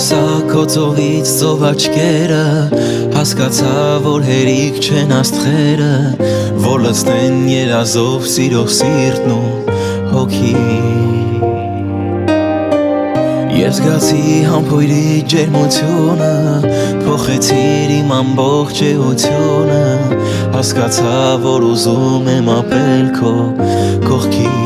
Տեսա քո ծովից ծով աչքերը, հասկացա, որ հերիք չեն աստղերը, որ լցնեն երազով սիրող սիրտն ու հոգին։ Եվ զգացի համբույրի ջերմությունը, փոխեցիր իմ ամբողջ էությունը, հասկացա, որ ուզում եմ ապրել քո կողքին։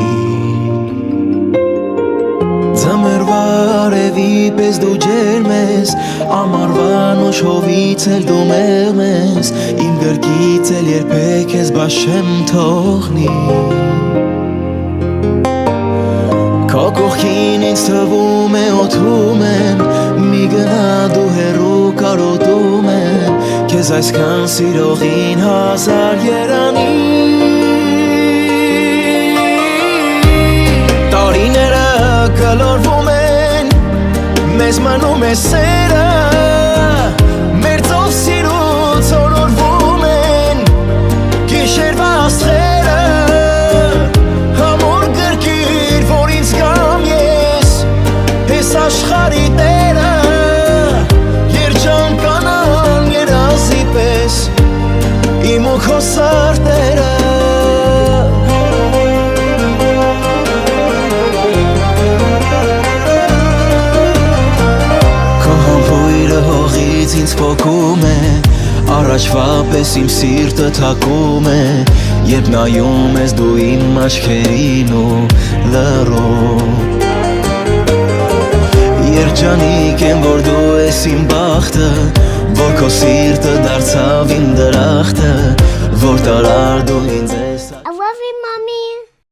Ձմեռվա արևի պես դու ջերմ ես, ամառվան ուշովից էլ դու մեղմ ես, իմ գրկից էլ երբեք ես բաց չեմ թողնի։ Քո կողքին ինձ թվում է օդում եմ, մի գնա դու հեռու կարոտում եմ, քեզ այսքան սիրողին հազար երանի։ Տարիները գլորվում են, մեզ մնում է սերը, մեր ծով սիրուց օրորվում են գիշերվա աստղերը, համոր գրկիր, որ ինձ կամ ես, ես աշխարհի տերը, երջանկանան երազի պես, իմ ու քո սարդերը։ Ինձ փոքում է, առաջվա պես իմ սիրտը թակում է, երբ նայում ես դու իմ աչքերին ու լռում։ Երջանիկ եմ, որ դու ես իմ բախտը, որ քո սիրտը դարձավ իմ դրախտը, որ տարար դու ինձ